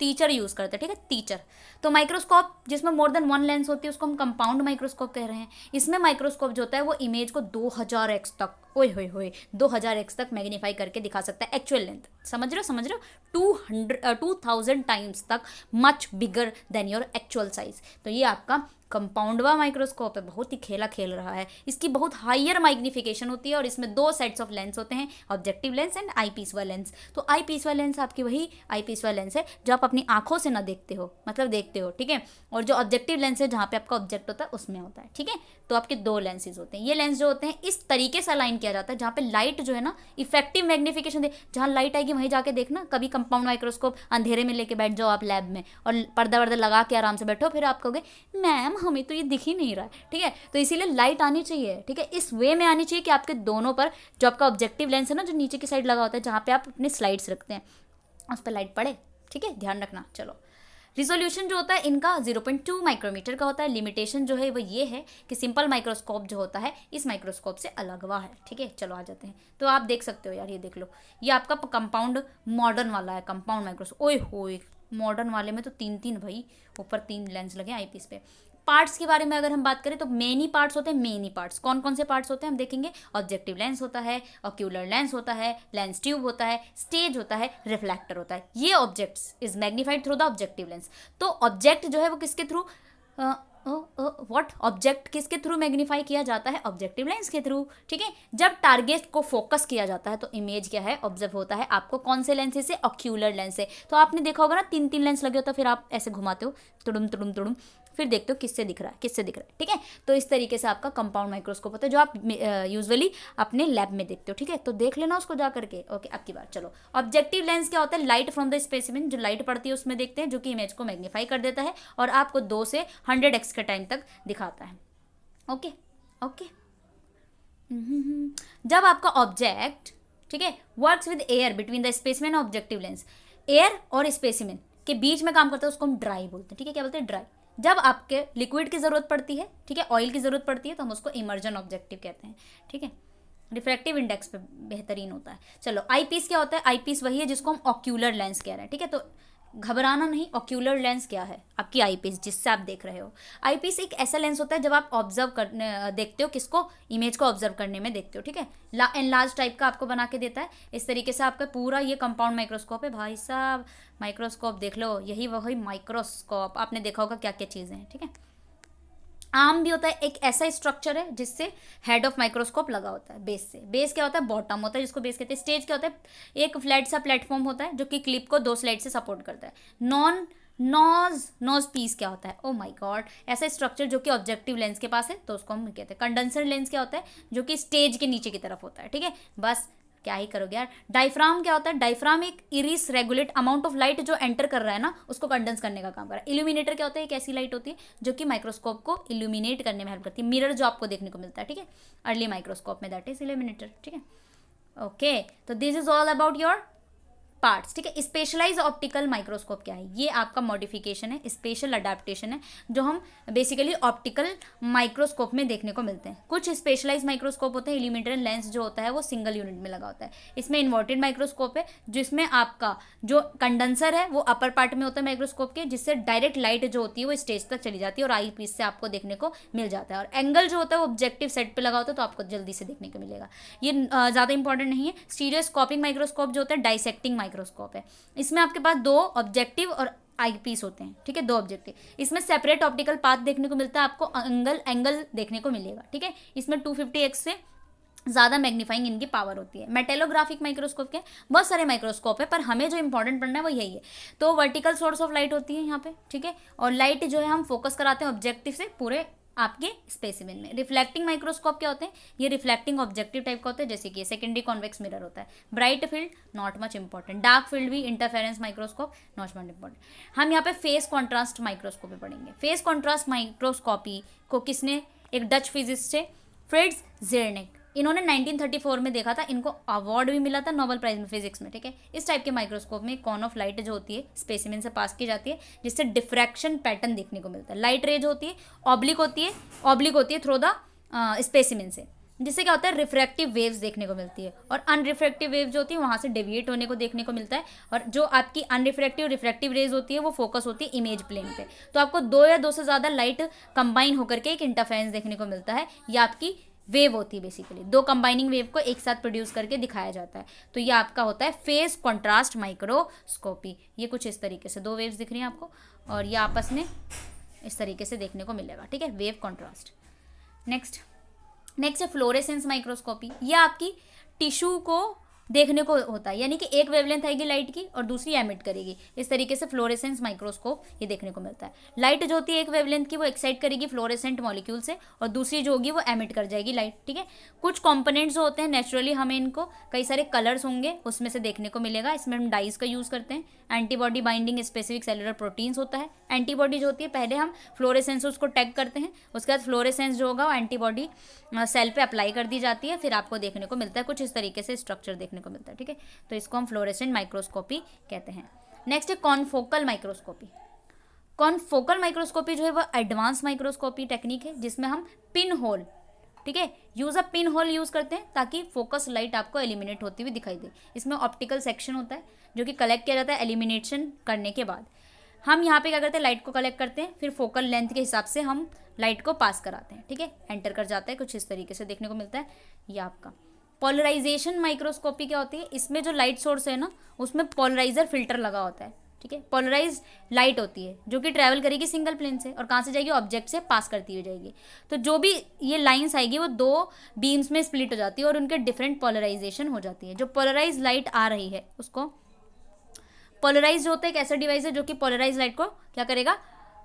टीचर यूज़ करते हैं, ठीक है, टीचर। तो माइक्रोस्कोप जिसमें मोर देन 1 लेंस होती है उसको हम कंपाउंड माइक्रोस्कोप कह रहे हैं। इसमें माइक्रोस्कोप जो होता है वो इमेज को 2000x तक, ओए होए होए, 2000x तक मैग्नीफाई करके दिखा सकता है एक्चुअल लेंथ। समझ रहे हो 2000 टाइम्स तक much bigger than your actual size. तो ये आपका कंपाउंडवा माइक्रोस्कोप है, बहुत ही खेला खेल रहा है। इसकी बहुत हायर मैग्निफिकेशन होती है और इसमें 2 सेट्स ऑफ लेंस होते हैं, objective lens and eyepiece वाला लेंस। तो आई पीस वाला लेंस आपकी वही आई पीस वाला लेंस है जो आप अपनी आंखों से ना देखते हो, मतलब देखते हो, ठीक है। और जो ऑब्जेक्टिव लेंस है जहाँ पे आपका ऑब्जेक्ट होता है उसमें होता है, ठीक है। तो आपके 2 लेंसेज होते हैं। ये लेंस जो होते हैं इस तरीके से अलाइन किया जाता है जहाँ पे लाइट जो है ना इफेक्टिव मैग्निफिकेशन दे, जहाँ लाइट आएगी वहीं जाके देखना। कभी कंपाउंड माइक्रोस्कोप अंधेरे में लेके बैठ जाओ आप लैब में और पर्दा वर्दा लगा के आराम से बैठो, फिर आप कहोगे मैम हमें तो ये दिख ही नहीं रहा है, ठीक है। तो इसीलिए लाइट आनी चाहिए, ठीक है, इस वे में आनी चाहिए कि आपके दोनों पर जो आपका ऑब्जेक्टिव लेंस है ना, जो नीचे की साइड लगा होता है जहाँ पे आप अपने स्लाइड्स रखते हैं, उस पर लाइट पड़े, ठीक है, ध्यान रखना। चलो, रिजोल्यूशन जो होता है इनका 0.2 माइक्रोमीटर का होता है। लिमिटेशन जो है वो ये है कि सिंपल माइक्रोस्कोप जो होता है इस माइक्रोस्कोप से अलग हुआ है, ठीक है। चलो आ जाते हैं। तो आप देख सकते हो यार, ये देख लो, ये आपका कंपाउंड मॉडर्न वाला है, कंपाउंड माइक्रोस्कोप। ओए होए, मॉडर्न वाले में तो 3 भाई, ऊपर 3 लेंस लगे आईपीस पे। पार्ट्स के बारे में अगर हम बात करें तो मेनी पार्ट्स होते हैं। मेनी पार्ट्स कौन कौन से पार्ट्स होते हैं हम देखेंगे। ऑब्जेक्टिव लेंस होता है, ऑक्यूलर लेंस होता है, लेंस ट्यूब होता है, स्टेज होता है, रिफ्लेक्टर होता है। ये objects is magnified through the objective lens. तो ऑब्जेक्ट जो है वो किसके थ्रू, व्हाट ऑब्जेक्ट किसके थ्रू मैग्नीफाई किया जाता है, ऑब्जेक्टिव लेंस के थ्रू, ठीक है। जब टारगेट को फोकस किया जाता है तो इमेज क्या है, ऑब्जर्व होता है आपको कौन से लेंस से, ऑक्यूलर लेंस से। तो आपने देखा होगा ना 3 लेंस लगे होता है, फिर आप ऐसे घुमाते हो तुड़ुम तुड़ुम तुड़ुम, फिर देखते हो किससे दिख रहा है, किससे दिख रहा है, ठीक है। तो इस तरीके से आपका कंपाउंड माइक्रोस्कोप होता है जो आप यूजुअली अपने लैब में देखते हो, ठीक है। तो देख लेना उसको जा करके। ओके, अब की बार चलो, ऑब्जेक्टिव लेंस क्या होता है, लाइट फ्रॉम द स्पेसिमेन, जो लाइट पड़ती है उसमें देखते हैं, जो कि इमेज को मैग्नीफाई कर देता है और आपको 2 से 100x के टाइम तक दिखाता है। Okay okay. जब आपका ऑब्जेक्ट, ठीक है, works with air between the specimen और ऑब्जेक्टिव लेंस, एयर और स्पेसिमेन के बीच में काम करता है, उसको हम ड्राई बोलते हैं, ठीक है। क्या बोलते हैं, ड्राई। जब आपके लिक्विड की ज़रूरत पड़ती है, ठीक है, ऑयल की ज़रूरत पड़ती है, तो हम उसको इमर्जन ऑब्जेक्टिव कहते हैं, ठीक है। रिफ्रैक्टिव इंडेक्स पे बेहतरीन होता है। चलो, आई पीस क्या होता है, आई पीस वही है जिसको हम ऑक्यूलर लेंस कह रहे हैं, ठीक है। तो घबराना नहीं, ऑक्यूलर लेंस क्या है, आपकी आई पीस जिससे आप देख रहे हो। आई पीस एक ऐसा लेंस होता है जब आप ऑब्जर्व करने देखते हो, किसको, इमेज को ऑब्जर्व करने में देखते हो, ठीक है। एनलार्ज टाइप का आपको बना के देता है। इस तरीके से आपका पूरा ये कंपाउंड माइक्रोस्कोप है भाई साहब। माइक्रोस्कोप देख लो, यही वही माइक्रोस्कोप, आपने देखा होगा क्या क्या चीज़ें हैं, ठीक है। आर्म भी होता है, एक ऐसा स्ट्रक्चर है जिससे हेड ऑफ माइक्रोस्कोप लगा होता है बेस से। बेस क्या होता है, बॉटम होता है जिसको बेस कहते हैं। स्टेज क्या होता है, एक फ्लैट सा प्लेटफॉर्म होता है जो कि क्लिप को 2 स्लाइड से सपोर्ट करता है। नोज पीस क्या होता है, ओ माय गॉड, ऐसा स्ट्रक्चर जो कि ऑब्जेक्टिव लेंस के पास है तो उसको हम कहते हैं। कंडेंसर लेंस क्या होता है, जो कि स्टेज के नीचे की तरफ होता है, ठीक है। बस क्या ही करोगे यार। डायफ्राम क्या होता है, डायफ्राम एक iris regulate amount of light जो एंटर कर रहा है ना उसको कंडेंस करने का काम कर रहा है। इल्यूमिनेटर क्या होता है, एक ऐसी लाइट होती है जो कि माइक्रोस्कोप को इल्यूमिनेट करने में हेल्प करती है। मिरर जो आपको देखने को मिलता है, ठीक है, अर्ली माइक्रोस्कोप में, दैट इज इल्यूमिनेटर, ठीक है। ओके, तो this is all about your parts, ठीक है। स्पेशलाइज ऑप्टिकल माइक्रोस्कोप क्या है, ये आपका मॉडिफिकेशन है, स्पेशल अडेप्टेशन है जो हम बेसिकली ऑप्टिकल माइक्रोस्कोप में देखने को मिलते हैं। कुछ स्पेशलाइज माइक्रोस्कोप होते हैं, इल्यूमिनेटर लेंस जो होता है वो सिंगल यूनिट में लगा होता है। इसमें इन्वर्टेड माइक्रोस्कोप है जिसमें आपका जो कंडेंसर है वो अपर पार्ट में होता है माइक्रोस्कोप के, जिससे डायरेक्ट लाइट जो होती है वो स्टेज तक चली जाती है और आई पीस से आपको देखने को मिल जाता है। और एंगल जो होता है वो ऑब्जेक्टिव सेट पे लगा होता है तो आपको जल्दी से देखने को मिलेगा। ये ज़्यादा इंपॉर्टेंट नहीं है। स्टीरियोस्कोपिक माइक्रोस्कोप जो होता है डाइसेक्टिंग माइक्रोस्कोप है। इसमें आपके पास 2 ऑब्जेक्टिव और आई पीस होते हैं, ठीक है, 2 ऑब्जेक्टिव। इसमें सेपरेट ऑप्टिकल पाथ देखने को मिलता है, आपको एंगल देखने को मिलेगा, ठीक है। इसमें 250x से ज़्यादा मैग्नीफाइंग इनकी पावर होती है। मेटेलोग्राफिक माइक्रोस्कोप के बहुत सारे माइक्रोस्कोप है पर हमें जो इंपॉर्टेंट पढ़ना है वो यही है। तो वर्टिकल सोर्स ऑफ लाइट होती है यहाँ पे, ठीक है, और लाइट जो है हम फोकस कराते हैं ऑब्जेक्टिव से पूरे आपके स्पेसिमेन में। रिफ्लेक्टिंग माइक्रोस्कोप क्या होते हैं, ये रिफ्लेक्टिंग ऑब्जेक्टिव टाइप का होता है, जैसे कि सेकेंडरी कॉन्वेक्स मिरर होता है। Bright field not much important, dark field भी, interference microscope not much important. हम यहाँ पे फेस कॉन्ट्रास्ट माइक्रोस्कोपी पढ़ेंगे। फेस कॉन्ट्रास्ट माइक्रोस्कोपी को किसने, एक डच फिजिस्ट से फ्रिट्ज ज़ेरनिक, इन्होंने 1934 में देखा था, इनको अवार्ड भी मिला था नोबेल प्राइज में फिजिक्स में, ठीक है। इस टाइप के माइक्रोस्कोप में कॉन ऑफ लाइट जो होती है स्पेसिमेन से पास की जाती है, जिससे डिफ्रैक्शन पैटर्न देखने को मिलता है। लाइट रे जो होती है ऑब्लिक होती है थ्रू द स्पेसिमेन से, जिससे क्या होता है रिफ्रैक्टिव वेव्स देखने को मिलती है, और अनरिफ्रैक्टिव वेव जो होती है वहाँ से डेविएट होने को देखने को मिलता है। और जो आपकी अनरिफ्रैक्टिव रिफ्रैक्टिव रेज होती है वो फोकस होती है इमेज प्लेन पे। तो आपको दो या दो से ज़्यादा लाइट कंबाइन होकर के एक इंटरफेरेंस देखने को मिलता है। ये आपकी वेव होती है, बेसिकली दो कंबाइनिंग वेव को एक साथ प्रोड्यूस करके दिखाया जाता है। तो ये आपका होता है फेज कॉन्ट्रास्ट माइक्रोस्कोपी। ये कुछ इस तरीके से दो वेव्स दिख रही हैं आपको, और ये आपस में इस तरीके से देखने को मिलेगा, ठीक है, वेव कॉन्ट्रास्ट। नेक्स्ट है फ्लोरेसेंस माइक्रोस्कोपी। ये आपकी टिश्यू को देखने को होता है, यानी कि एक वेवलेंथ आएगी लाइट की और दूसरी एमिट करेगी। इस तरीके से फ्लोरेसेंस माइक्रोस्कोप ये देखने को मिलता है। लाइट जो होती है एक वेवलेंथ की वो एक्साइट करेगी फ्लोरेसेंट मॉलिक्यूल से, और दूसरी जो होगी वो एमिट कर जाएगी लाइट, ठीक है। कुछ कंपोनेंट्स जो होते हैं नेचुरली हमें इनको कई सारे कलर्स होंगे उसमें से देखने को मिलेगा। इसमें हम डाइज का यूज़ करते हैं। Antibody binding specific cellular proteins होता है। एंटीबॉडी जो होती है पहले हम फ्लोरेसेंस उसको टैग करते हैं, उसके बाद फ्लोरेसेंस जो होगा वो एंटीबॉडी सेल पे अप्लाई कर दी जाती है, फिर आपको देखने को मिलता है कुछ इस तरीके से स्ट्रक्चर देखने को मिलता है, ठीक है। तो इसको हम फ्लोरेसेंट माइक्रोस्कोपी कहते हैं। नेक्स्ट है कॉनफोकल माइक्रोस्कोपी। कॉनफोकल माइक्रोस्कोपी जो है वो एडवांस माइक्रोस्कोपी टेक्निक है, जिसमें हम पिन होल, ठीक है, use a pin hole use करते हैं ताकि फोकस लाइट आपको एलिमिनेट होती हुई दिखाई दे। इसमें ऑप्टिकल सेक्शन होता है जो कि कलेक्ट किया जाता है एलिमिनेशन करने के बाद। हम यहाँ पे क्या करते हैं, लाइट को कलेक्ट करते हैं, फिर फोकल लेंथ के हिसाब से हम लाइट को पास कराते हैं, ठीक है, एंटर कर जाता है, कुछ इस तरीके से देखने को मिलता है। ये आपका पोलराइजेशन माइक्रोस्कोपी क्या होती है, इसमें जो लाइट सोर्स है ना उसमें पोलराइजर फिल्टर लगा होता है, ठीक है। पोलराइज लाइट होती है जो कि ट्रैवल करेगी सिंगल प्लेन से, और कहाँ से जाएगी, ऑब्जेक्ट से पास करती हुई जाएगी। तो जो भी ये लाइंस आएगी वो दो बीम्स में स्प्लिट हो जाती है और उनके डिफरेंट पोलराइजेशन हो जाती है। जो पोलराइज लाइट आ रही है उसको, पोलराइज जो होता है एक ऐसा डिवाइस है जो कि पोलराइज लाइट को क्या करेगा,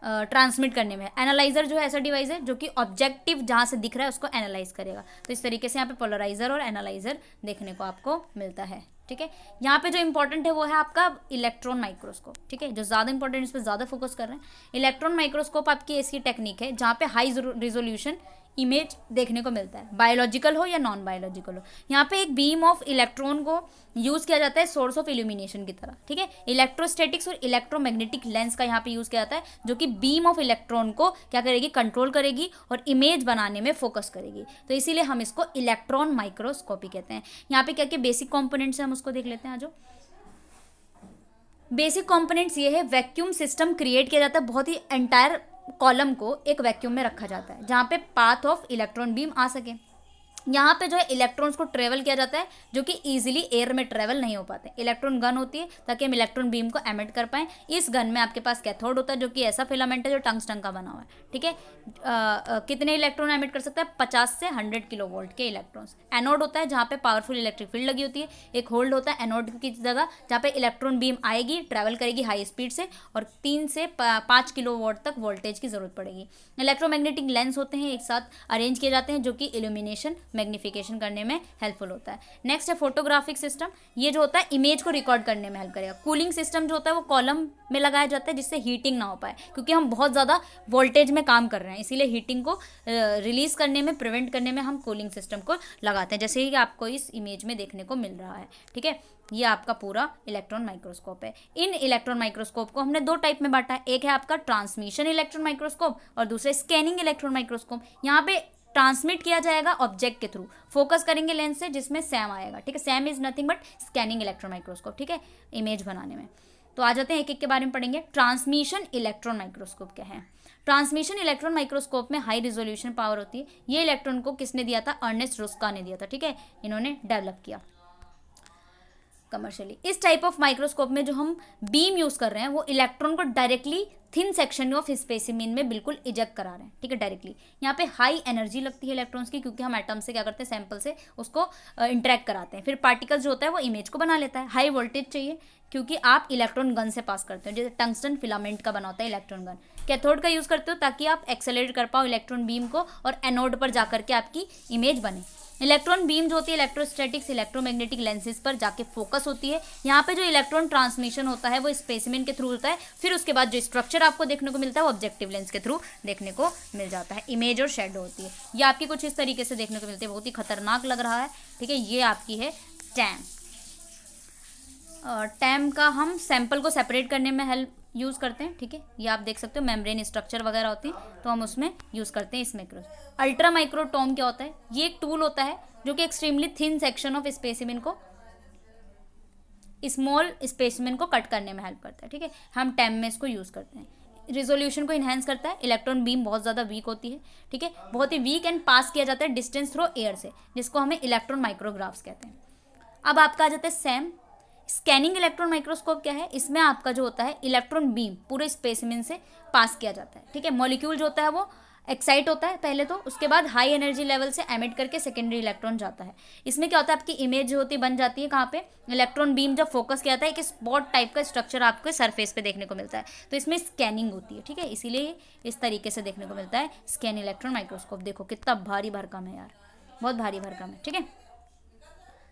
ट्रांसमिट करने में। एनालाइजर जो है ऐसा डिवाइस है जो कि ऑब्जेक्टिव जहाँ से दिख रहा है उसको एनालाइज करेगा। तो इस तरीके से यहाँ पे पोलराइजर और एनालाइजर देखने को आपको मिलता है, ठीक है। यहाँ पे जो इंपॉर्टेंट है वो है आपका इलेक्ट्रॉन माइक्रोस्कोप, ठीक है, जो ज़्यादा इंपॉर्टेंट इस पर ज़्यादा फोकस कर रहे हैं। इलेक्ट्रॉन माइक्रोस्कोप आपकी ऐसी टेक्निक है जहाँ पे हाई रिजोल्यूशन इमेज देखने को मिलता है, बायोलॉजिकल हो या नॉन बायोलॉजिकल हो। यहाँ पे एक बीम ऑफ इलेक्ट्रॉन को यूज़ किया जाता है सोर्स ऑफ इल्यूमिनेशन की तरह, ठीक है। इलेक्ट्रोस्टैटिक्स और इलेक्ट्रोमैग्नेटिक लेंस का यहाँ पे यूज़ किया जाता है, जो कि बीम ऑफ इलेक्ट्रॉन को क्या करेगी, कंट्रोल करेगी और इमेज बनाने में फोकस करेगी। तो इसीलिए हम इसको इलेक्ट्रॉन माइक्रोस्कोपी कहते हैं। यहाँ पे क्या क्या बेसिक कॉम्पोनेंट्स हैं हम उसको देख लेते हैं। आज बेसिक कॉम्पोनेंट्स ये है, वैक्यूम सिस्टम क्रिएट किया जाता है, बहुत ही एंटायर कॉलम को एक वैक्यूम में रखा जाता है जहाँ पे पाथ ऑफ इलेक्ट्रॉन बीम आ सके। यहाँ पे जो है इलेक्ट्रॉन्स को ट्रेवल किया जाता है जो कि इजीली एयर में ट्रेवल नहीं हो पाते। इलेक्ट्रॉन गन होती है ताकि हम इलेक्ट्रॉन बीम को एमिट कर पाएँ। इस गन में आपके पास कैथोड होता है जो कि ऐसा फिलामेंट है जो टंगस्टन का बना हुआ है, ठीक है। कितने इलेक्ट्रॉन एमिट कर सकता है, 50 से 100 किलोवोल्ट के इलेक्ट्रॉन्स। एनोड होता है जहाँ पे पावरफुल इलेक्ट्रिक फील्ड लगी होती है। एक होल्ड होता है एनोड की जगह जहाँ पे इलेक्ट्रॉन बीम आएगी, ट्रैवल करेगी हाई स्पीड से, और 3 से 5 किलोवोल्ट तक वोल्टेज की जरूरत पड़ेगी। इलेक्ट्रोमैग्नेटिक लेंस होते हैं, एक साथ अरेंज किए जाते हैं जो कि इल्यूमिनेशन मैग्निफिकेशन करने में हेल्पफुल होता है। नेक्स्ट है फोटोग्राफिक सिस्टम। ये जो होता है इमेज को रिकॉर्ड करने में हेल्प करेगा। कूलिंग सिस्टम जो होता है वो कॉलम में लगाया जाता है जिससे हीटिंग ना हो पाए, क्योंकि हम बहुत ज़्यादा वोल्टेज में काम कर रहे हैं, इसीलिए हीटिंग को रिलीज करने में, प्रिवेंट करने में हम कूलिंग सिस्टम को लगाते हैं, जैसे ही आपको इस इमेज में देखने को मिल रहा है, ठीक है। ये आपका पूरा इलेक्ट्रॉन माइक्रोस्कोप है। इन इलेक्ट्रॉन माइक्रोस्कोप को हमने दो टाइप में बांटा है, एक है आपका ट्रांसमिशन इलेक्ट्रॉन माइक्रोस्कोप और दूसरे स्कैनिंग इलेक्ट्रॉन माइक्रोस्कोप। यहाँ पे ट्रांसमिट किया जाएगा ऑब्जेक्ट के थ्रू, फोकस करेंगे लेंस से जिसमें सैम आएगा, ठीक है। Sam is nothing but scanning electron microscope, ठीक है, इमेज बनाने में। तो आ जाते हैं एक एक के बारे में पढ़ेंगे। ट्रांसमिशन इलेक्ट्रॉन माइक्रोस्कोप क्या है। ट्रांसमिशन इलेक्ट्रॉन माइक्रोस्कोप में हाई रिजोल्यूशन पावर होती है। ये इलेक्ट्रॉन को किसने दिया था, अर्नेस्ट रुस्का ने दिया था, ठीक है, इन्होंने डेवलप किया कमर्शियली। इस टाइप ऑफ माइक्रोस्कोप में जो हम बीम यूज कर रहे हैं वो इलेक्ट्रॉन को directly thin section of specimen में बिल्कुल इजेक्ट करा रहे हैं, ठीक है, डायरेक्टली। यहाँ पे हाई एनर्जी लगती है इलेक्ट्रॉन्स की, क्योंकि हम एटम से क्या करते हैं, सैंपल से उसको इंटरेक्ट कराते हैं, फिर पार्टिकल्स जो होता है वो इमेज को बना लेता है। हाई वोल्टेज चाहिए क्योंकि आप इलेक्ट्रॉन गन से पास करते हो, जैसे टंगस्टन फिलामेंट का बना होता है इलेक्ट्रॉन गन। कैथोड का यूज़ करते हो ताकि आप एक्सेलरेट कर पाओ इलेक्ट्रॉन बीम को और एनोड पर जाकर के आपकी इमेज बने। इलेक्ट्रॉन बीम जो होती है इलेक्ट्रोस्टैटिक्स इलेक्ट्रोमैग्नेटिक लेंसेज पर जाके फोकस होती है। यहाँ पे जो इलेक्ट्रॉन ट्रांसमिशन होता है वो स्पेसिमेन के थ्रू होता है, फिर उसके बाद जो स्ट्रक्चर आपको देखने को मिलता है वो ऑब्जेक्टिव लेंस के थ्रू देखने को मिल जाता है। इमेज और शेडो होती है, ये आपकी कुछ इस तरीके से देखने को मिलती है, बहुत ही खतरनाक लग रहा है। ठीक है, ये आपकी है टैम। टैम का हम सैंपल को सेपरेट करने में हेल्प यूज़ करते हैं। ठीक है, ये आप देख सकते हो मेम्ब्रेन स्ट्रक्चर वगैरह होती है तो हम उसमें यूज़ करते हैं इस माइक्रो। अल्ट्रा माइक्रोटोम क्या होता है, ये एक टूल होता है जो कि extremely thin section of specimen को स्मॉल स्पेसिमेन को कट करने में हेल्प करता है। ठीक है, हम टैम में इसको यूज़ करते हैं। रिजोल्यूशन को इन्हेंस करता है। इलेक्ट्रॉन बीम बहुत ज़्यादा वीक होती है। ठीक है, बहुत ही वीक एंड पास किया जाता है डिस्टेंस थ्रू एयर से, जिसको हमें इलेक्ट्रॉन माइक्रोग्राफ्स कहते हैं। अब आपका आ जाता है सैम। स्कैनिंग इलेक्ट्रॉन माइक्रोस्कोप क्या है, इसमें आपका जो होता है इलेक्ट्रॉन बीम पूरे स्पेसिमेन से पास किया जाता है। ठीक है, मॉलिक्यूल जो होता है वो एक्साइट होता है पहले तो, उसके बाद हाई एनर्जी लेवल से एमिट करके सेकेंडरी इलेक्ट्रॉन जाता है। इसमें क्या होता है, आपकी इमेज जो होती है बन जाती है कहाँ पे, इलेक्ट्रॉन बीम जब फोकस किया जाता है एक स्पॉट टाइप का स्ट्रक्चर आपको सरफेस पे देखने को मिलता है, तो इसमें स्कैनिंग होती है। ठीक है, इसीलिए इस तरीके से देखने को मिलता है स्कैन इलेक्ट्रॉन माइक्रोस्कोप। देखो कितना भारी भरकम है यार, बहुत भारी भरकम है। ठीक है,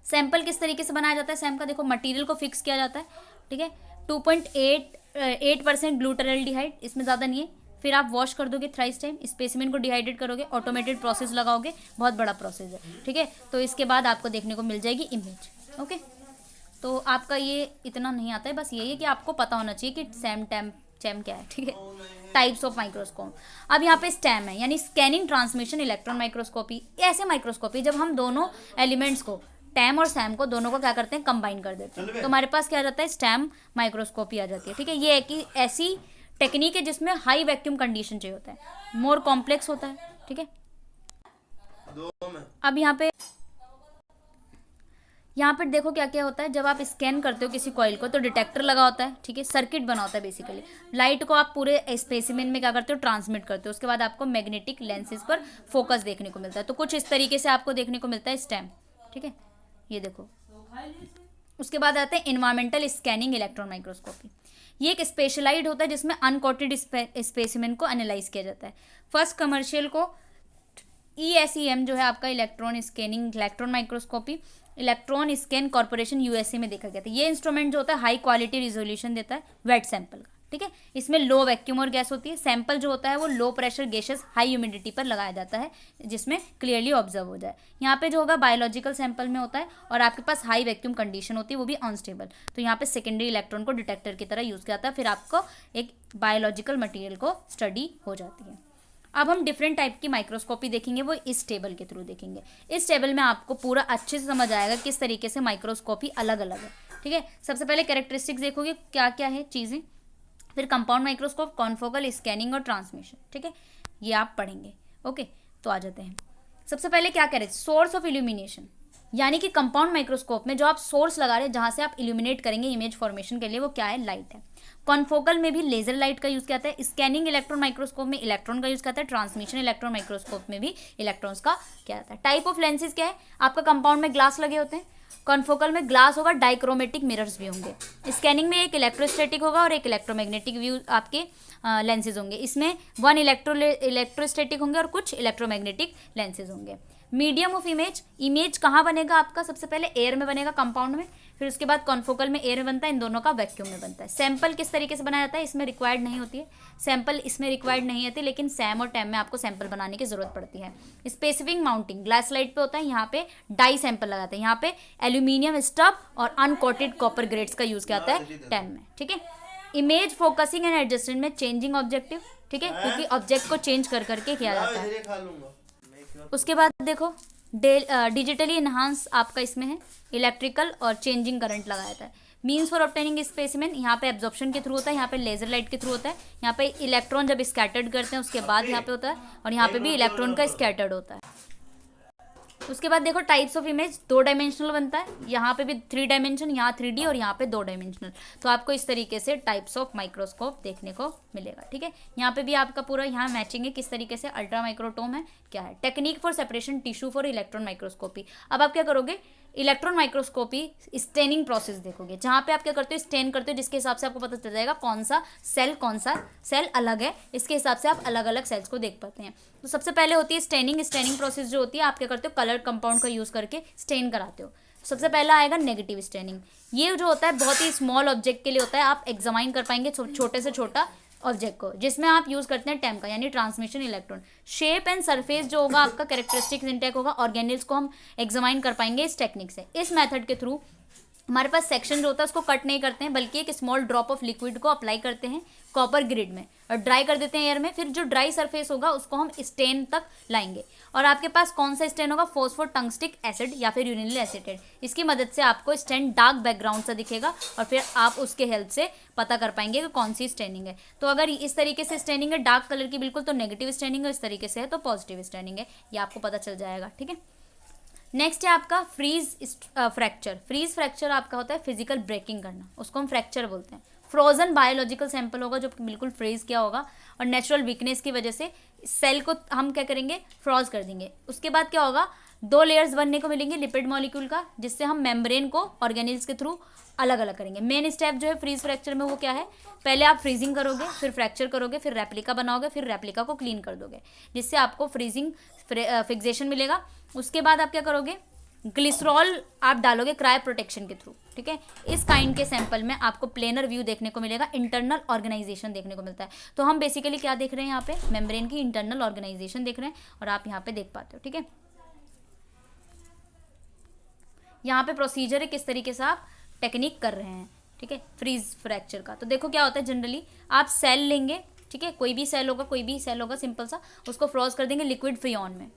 सैंपल किस तरीके से बनाया जाता है, सैम का देखो मटेरियल को फिक्स किया जाता है। ठीक है, 2.8% ग्लूटाराल्डिहाइड, इसमें ज़्यादा नहीं है। फिर आप वॉश कर दोगे थ्राइस टाइम, स्पेसिमेन को डिहाइड्रेट करोगे, ऑटोमेटेड प्रोसेस लगाओगे, बहुत बड़ा प्रोसेस है। ठीक है, तो इसके बाद आपको देखने को मिल जाएगी इमेज। ओके, तो आपका ये इतना नहीं आता है, बस यही है कि आपको पता होना चाहिए कि सैम क्या है। ठीक है, टाइप्स ऑफ माइक्रोस्कोप। अब यहाँ पे स्टैम है यानी स्कैनिंग ट्रांसमिशन इलेक्ट्रॉन माइक्रोस्कोपी। ऐसे माइक्रोस्कोपी जब हम दोनों एलिमेंट्स को टैम और सैम को दोनों को क्या करते हैं, कंबाइन कर देते हैं, तो हमारे पास क्या आ जाता है, स्टैम माइक्रोस्कोपी आ जाती है। ठीक है, ये एक ऐसी टेक्निक है जिसमें हाई वैक्यूम कंडीशन चाहिए होता है, मोर कॉम्प्लेक्स होता है। ठीक है, अब यहाँ पे देखो क्या क्या होता है, जब आप स्कैन करते हो किसी कॉइल को तो डिटेक्टर लगा होता है। ठीक है, सर्किट बना होता है बेसिकली, लाइट को आप पूरे स्पेसिमेन में क्या करते हो, ट्रांसमिट करते हो, उसके बाद आपको मैग्नेटिक लेंसेज पर फोकस देखने को मिलता है। तो कुछ इस तरीके से आपको देखने को मिलता है स्टैम। ठीक है, ये देखो। उसके बाद आते हैं एनवायरमेंटल स्कैनिंग इलेक्ट्रॉन माइक्रोस्कोपी। ये एक स्पेशलाइज्ड होता है जिसमें अनकोटेड स्पेसिमेन को एनालाइज किया जाता है। फर्स्ट कमर्शियल को ESEM जो है आपका electron scanning electron microscopy electron scan corporation USA में देखा गया था। ये इंस्ट्रूमेंट जो होता है हाई क्वालिटी रिजोल्यूशन देता है वेट सैंपल का। ठीक है, इसमें लो वैक्यूम और गैस होती है। सैंपल जो होता है वो low pressure gases high humidity पर लगाया जाता है जिसमें क्लियरली ऑब्जर्व हो जाए। यहाँ पे जो होगा बायोलॉजिकल सैंपल में होता है और आपके पास हाई वैक्यूम कंडीशन होती है, वो भी अनस्टेबल, तो यहाँ पे सेकेंडरी इलेक्ट्रॉन को डिटेक्टर की तरह यूज़ किया जाता है, फिर आपको एक बायोलॉजिकल मटीरियल को स्टडी हो जाती है। अब हम डिफरेंट टाइप की माइक्रोस्कोपी देखेंगे, वो इस टेबल के थ्रू देखेंगे। इस टेबल में आपको पूरा अच्छे से समझ आएगा किस तरीके से माइक्रोस्कोपी अलग अलग है। ठीक है, सबसे पहले कैरेक्टरिस्टिक्स देखोगे क्या क्या है चीज़ें, फिर कंपाउंड माइक्रोस्कोप, कॉन्फोकल, स्कैनिंग और ट्रांसमिशन। ठीक है, ये आप पढ़ेंगे। ओके, तो आ जाते हैं। सबसे पहले क्या करें, सोर्स ऑफ इल्यूमिनेशन, यानी कि कंपाउंड माइक्रोस्कोप में जो आप सोर्स लगा रहे हैं जहाँ से आप इल्यूमिनेट करेंगे इमेज फॉर्मेशन के लिए, वो क्या है, लाइट है। कॉन्फोकल में भी लेजर लाइट का यूज़ किया जाता है। स्कैनिंग इलेक्ट्रॉन माइक्रोस्कोप में इलेक्ट्रॉन का यूज़ किया जाता है। ट्रांसमिशन इलेक्ट्रॉन माइक्रोस्कोप में भी इलेक्ट्रॉन्स का किया जाता है। टाइप ऑफ लेंसेज क्या है, आपका कंपाउंड में ग्लास लगे होते हैं, कॉन्फोकल में ग्लास होगा, डाइक्रोमेटिक मिरर्स भी होंगे। स्कैनिंग में एक इलेक्ट्रोस्टैटिक होगा और एक इलेक्ट्रोमैग्नेटिक व्यू आपके लेंसेज होंगे। इसमें 1 इलेक्ट्रोस्टैटिक होंगे और कुछ इलेक्ट्रोमैग्नेटिक लेंसेज होंगे। मीडियम ऑफ इमेज कहाँ बनेगा आपका, सबसे पहले एयर में बनेगा कंपाउंड में, फिर उसके बाद कॉन्फोकल में एयर में बनता है, इन दोनों का वैक्यूम में बनता है। सैंपल किस तरीके से बनाया जाता है, इसमें रिक्वायर्ड नहीं होती है, सैंपल इसमें रिक्वायर्ड नहीं होती, लेकिन सैम और टैम में आपको सैंपल बनाने की जरूरत पड़ती है। स्पेसिफिक माउंटिंग ग्लास स्लाइड पे होता है, यहाँ पे डाई सैंपल लगाते हैं, यहाँ पे एल्यूमिनियम स्टफ और अनकोटेड कॉपर ग्रेड्स का यूज किया जाता है टैम में। ठीक है, इमेज फोकसिंग एंड एडजस्टमेंट में चेंजिंग ऑब्जेक्टिव। ठीक है, क्योंकि ऑब्जेक्ट को चेंज कर करके किया जाता है। उसके बाद देखो डिजिटली इन्हांस आपका इसमें है, इलेक्ट्रिकल और चेंजिंग करंट लगाया जाता है। मीन्स फॉर ऑब्टेनिंग स्पेसिमेन, यहाँ पे एब्जॉर्प्शन के थ्रू होता है, यहाँ पे लेजर लाइट के थ्रू होता है, यहाँ पे इलेक्ट्रॉन जब स्कैटर्ड करते हैं उसके बाद यहाँ पे होता है, और यहाँ पे भी इलेक्ट्रॉन का स्कैटर्ड होता है। उसके बाद देखो टाइप्स ऑफ इमेज, 2 डायमेंशनल बनता है, यहाँ पे भी 3 डायमेंशन, यहाँ 3D और यहाँ पे 2 डायमेंशनल। तो आपको इस तरीके से टाइप्स ऑफ माइक्रोस्कोप देखने को मिलेगा। ठीक है, यहाँ पे भी आपका पूरा यहाँ मैचिंग है किस तरीके से अल्ट्रा माइक्रोटोम है क्या है। Technique for separation tissue for electron microscopy. अब आप क्या करोगे, इलेक्ट्रॉन माइक्रोस्कोपी स्टेनिंग प्रोसेस देखोगे, जहाँ पे आप क्या करते हो, स्टेन करते हो, जिसके हिसाब से आपको पता चल जाएगा कौन सा सेल अलग है, इसके हिसाब से आप अलग अलग सेल्स को देख पाते हैं। तो सबसे पहले होती है स्टेनिंग। स्टेनिंग प्रोसेस जो होती है, आप क्या करते हो, कलर कलर कंपाउंड का यूज़ करके स्टेन कराते हो। सबसे पहला आएगा नेगेटिव स्टेनिंग। ये जो होता है बहुत ही स्मॉल ऑब्जेक्ट के लिए होता है, आप एग्जामाइन कर पाएंगे छोटे से छोटा ऑब्जेक्ट को, जिसमें आप यूज करते हैं टेम का यानी transmission electron. Shape and surface जो होगा आपका कैरेक्टरिस्टिक्स इंटेक होगा, ऑर्गेनिल्स को हम एग्जामाइन कर पाएंगे इस टेक्निक से। इस मेथड के थ्रू हमारे पास सेक्शन जो होता है उसको कट नहीं करते हैं, बल्कि एक स्मॉल ड्रॉप ऑफ लिक्विड को अप्लाई करते हैं कॉपर ग्रिड में और ड्राई कर देते हैं एयर में। फिर जो ड्राई सरफेस होगा उसको हम स्टेन तक लाएंगे और आपके पास कौन सा स्टेन होगा, फॉस्फो टंगस्टिक एसिड या फिर यूरिनल एसिटेट। इसकी मदद से आपको स्टेन डार्क बैकग्राउंड सा दिखेगा और फिर आप उसके हेल्प से पता कर पाएंगे कि कौन सी स्टेनिंग है। तो अगर इस तरीके से स्टेनिंग है डार्क कलर की बिल्कुल, तो नेगेटिव स्टेनिंग है, इस तरीके से है तो पॉजिटिव स्टेनिंग है, ये आपको पता चल जाएगा। ठीक है, नेक्स्ट है आपका फ्रीज फ्रैक्चर। फ्रीज फ्रैक्चर आपका होता है फिजिकल ब्रेकिंग करना, उसको हम फ्रैक्चर बोलते हैं। फ्रोजन बायोलॉजिकल सैंपल होगा जो बिल्कुल फ्रीज किया होगा और नेचुरल वीकनेस की वजह से सेल को हम क्या करेंगे, फ्रॉज कर देंगे। उसके बाद क्या होगा, 2 लेयर्स बनने को मिलेंगे लिपिड मॉलिक्यूल का, जिससे हम मेम्ब्रेन को ऑर्गेनिल्स के थ्रू अलग अलग करेंगे। मेन स्टेप जो है फ्रीज फ्रैक्चर में वो क्या है, पहले आप फ्रीजिंग करोगे, फिर फ्रैक्चर करोगे, फिर रेप्लिका बनाओगे, फिर रेप्लिका को क्लीन कर दोगे, जिससे आपको फ्रीजिंग फिक्सेशन मिलेगा। उसके बाद आप क्या करोगे, ग्लिसरॉल आप डालोगे क्रायो प्रोटेक्शन के थ्रू। ठीक है, इस काइंड के सैंपल में आपको प्लेनर व्यू देखने को मिलेगा, इंटरनल ऑर्गेनाइजेशन देखने को मिलता है। तो हम बेसिकली क्या देख रहे हैं यहाँ पे, मेम्ब्रेन की इंटरनल ऑर्गेनाइजेशन देख रहे हैं और आप यहाँ पे देख पाते हो। ठीक है, यहाँ पे प्रोसीजर है किस तरीके से आप टेक्निक कर रहे हैं। ठीक है, फ्रीज फ्रैक्चर का तो देखो क्या होता है, जनरली आप सेल लेंगे, ठीक है, कोई भी सेल होगा सिंपल सा, उसको फ्रोज कर देंगे लिक्विड फ्रीऑन में,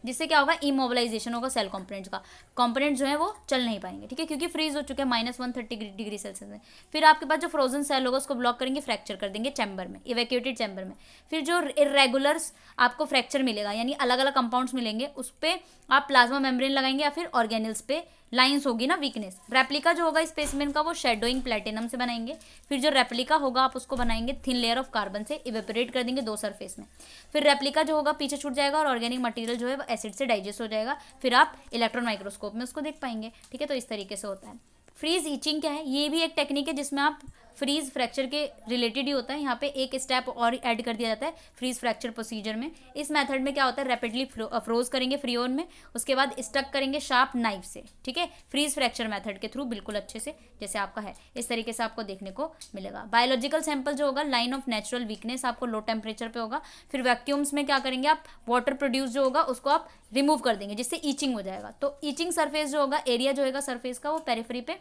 जिससे क्या होगा, इमोबिलाइजेशन होगा सेल कंपोनेंट्स का। कंपोनेंट जो है वो चल नहीं पाएंगे, ठीक है, क्योंकि फ्रीज हो चुके हैं -130 डिग्री सेल्सियस में। फिर आपके पास जो फ्रोजन सेल होगा उसको ब्लॉक करेंगे, फ्रैक्चर कर देंगे चैम्बर में, इवैक्यूएटेड चैम्बर में। फिर जो इरेगुलर्स आपको फ्रैक्चर मिलेगा यानी अलग अलग कंपाउंड्स मिलेंगे, उस पर आप प्लाज्मा मेम्ब्रेन लगाएंगे या फिर ऑर्गेनिल्स पे लाइंस होगी ना वीकनेस। रेप्लिका जो होगा स्पेसिमेन का वो शेडोइंग प्लेटिनम से बनाएंगे। फिर जो रेप्लिका होगा आप उसको बनाएंगे थिन लेयर ऑफ कार्बन से, इवेपोरेट कर देंगे 2 सरफेस में। फिर रेप्लिका जो होगा पीछे छूट जाएगा और ऑर्गेनिक मटेरियल जो है वो एसिड से डाइजेस्ट हो जाएगा। फिर आप इलेक्ट्रॉन माइक्रोस्कोप में उसको देख पाएंगे। ठीक है, तो इस तरीके से होता है। फ्रीज ईचिंग क्या है, ये भी एक टेक्निक है जिसमें आप फ्रीज फ्रैक्चर के रिलेटेड ही होता है। यहाँ पे एक स्टेप और ऐड कर दिया जाता है फ्रीज फ्रैक्चर प्रोसीजर में। इस मेथड में क्या होता है, रैपिडली फ्रोज करेंगे फ्रीओन में, उसके बाद स्टक करेंगे शार्प नाइफ से। ठीक है, फ्रीज फ्रैक्चर मेथड के थ्रू बिल्कुल अच्छे से जैसे आपका है इस तरीके से आपको देखने को मिलेगा। बायोलॉजिकल सैंपल जो होगा लाइन ऑफ नेचुरल वीकनेस आपको लो टेम्परेचर पे होगा। फिर वैक्यूम्स में क्या करेंगे आप, वाटर प्रोड्यूस जो होगा उसको आप रिमूव कर देंगे, जिससे ईचिंग हो जाएगा। तो ईचिंग सरफेस जो होगा, एरिया जो होगा सरफेस का, वो पेरिफेरी पे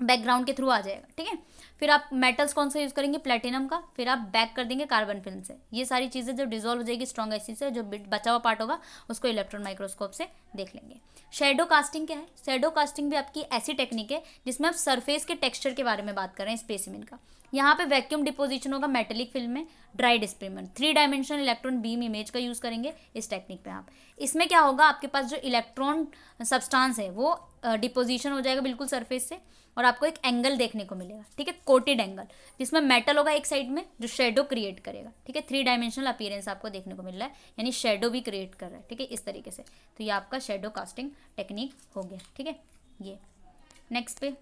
बैकग्राउंड के थ्रू आ जाएगा। ठीक है, फिर आप मेटल्स कौन सा यूज़ करेंगे, प्लेटिनम का। फिर आप बैक कर देंगे कार्बन फिल्म से। ये सारी चीज़ें जब डिजोल्व हो जाएगी स्ट्रॉन्ग एसिड से, जो बचा हुआ पार्ट होगा उसको इलेक्ट्रॉन माइक्रोस्कोप से देख लेंगे। शैडो कास्टिंग क्या है, शैडो कास्टिंग भी आपकी ऐसी टेक्निक है जिसमें आप सरफेस के टेक्सचर के बारे में बात कर रहे हैं स्पेसिमेन का। यहाँ पे वैक्यूम डिपोजिशन होगा मेटेलिक फिल्म में, dried experiment, 3 dimensional electron beam image का यूज़ करेंगे इस टेक्निक पे आप। इसमें क्या होगा, आपके पास जो इलेक्ट्रॉन सब्सटेंस है वो डिपोजिशन हो जाएगा बिल्कुल सरफेस से और आपको एक एंगल देखने को मिलेगा। ठीक है, कोटेड एंगल, जिसमें मेटल होगा एक साइड में जो शेडो क्रिएट करेगा। ठीक है, 3 डायमेंशनल अपीयरेंस आपको देखने को मिल रहा है, यानी शेडो भी क्रिएट कर रहा है। ठीक है, इस तरीके से। तो ये आपका शेडो कास्टिंग टेक्निक हो गया। ठीक है, ये नेक्स्ट पे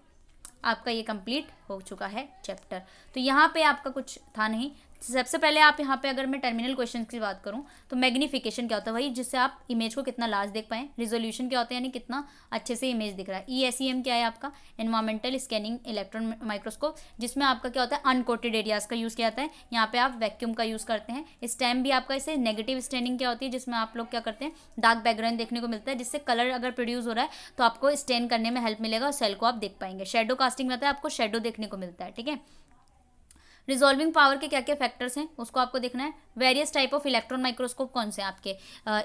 आपका ये कंप्लीट हो चुका है चैप्टर। तो यहाँ पे आपका कुछ था नहीं। सबसे पहले आप यहाँ पे अगर मैं टर्मिनल क्वेश्चन की बात करूँ तो मैग्नीफिकेशन क्या होता है, वही जिससे आप इमेज को कितना लार्ज देख पाएँ। रिजोल्यूशन क्या होता है, यानी कितना अच्छे से इमेज दिख रहा है। ESEM क्या है आपका, एनवायरमेंटल स्कैनिंग इलेक्ट्रॉन माइक्रोस्कोप, जिसमें आपका क्या होता है, अनकोटेड एरियाज का यूज़ किया जाता है। यहाँ पे आप वैक्यूम का यूज़ करते हैं। स्टेम भी आपका इसे नेगेटिव स्टेनिंग क्या होती है, जिसमें आप लोग क्या करते हैं, डार्क बैकग्राउंड देखने को मिलता है, जिससे कलर अगर प्रोड्यूस हो रहा है तो आपको स्टेन करने में हेल्प मिलेगा और सेल को आप देख पाएंगे। शेडो कास्टिंग में आता है आपको शेडो देखने को मिलता है। ठीक है, रिजॉल्विंग पावर के क्या क्या फैक्टर्स हैं उसको आपको देखना है। Various type of electron microscope कौन से आपके,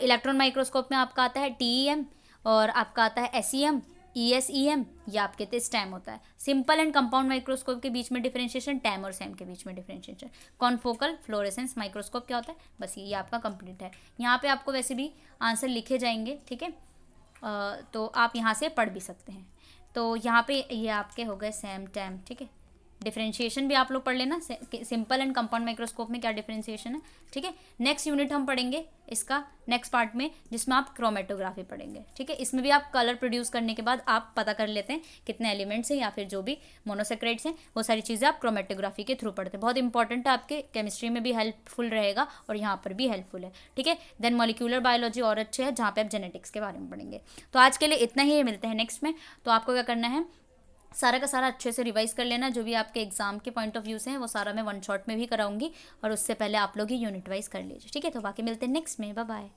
इलेक्ट्रॉन माइक्रोस्कोप में आपका आता है TEM और आपका आता है SEM, ESEM, या आपके तो स्टैम होता है। सिंपल एंड कंपाउंड माइक्रोस्कोप के बीच में डिफरेंशिएशन, टैम और सैम के बीच में डिफरेंशिएशन। कॉन्फोकल फ्लोरेसेंस माइक्रोस्कोप क्या होता है, बस ये आपका कंप्लीट है। यहाँ पे आपको वैसे भी आंसर लिखे जाएंगे। ठीक है, तो आप यहाँ से पढ़ भी सकते हैं। तो यहाँ पे ये आपके हो गए सैम, टैम। ठीक है, डिफरेंशिएशन भी आप लोग पढ़ लेना, सिंपल एंड कंपाउंड माइक्रोस्कोप में क्या डिफरेंशिएशन है, ठीक है। नेक्स्ट यूनिट हम पढ़ेंगे इसका नेक्स्ट पार्ट में, जिसमें आप क्रोमेटोग्राफी पढ़ेंगे, ठीक है। इसमें भी आप कलर प्रोड्यूस करने के बाद आप पता कर लेते हैं कितने एलिमेंट्स हैं या फिर जो भी मोनोसेक्राइड्स हैं, वो सारी चीज़ें आप क्रोमेटोग्राफी के थ्रू पढ़ते हैं। बहुत इंपॉर्टेंट है, आपके केमिस्ट्री में भी हेल्पफुल रहेगा और यहाँ पर भी हेल्पफुल है, ठीक है। देन मॉलिक्यूलर बायोलॉजी और अच्छे है, जहाँ पे आप जेनेटिक्स के बारे में पढ़ेंगे। तो आज के लिए इतना ही, मिलते हैं नेक्स्ट में। तो आपको क्या करना है, सारा का सारा अच्छे से रिवाइज कर लेना, जो भी आपके एग्जाम के पॉइंट ऑफ व्यू से हैं वो सारा मैं वन शॉट में भी कराऊंगी, और उससे पहले आप लोग ही यूनिट वाइज कर लीजिए, ठीक है। तो बाकी मिलते हैं नेक्स्ट में, बाय बाय।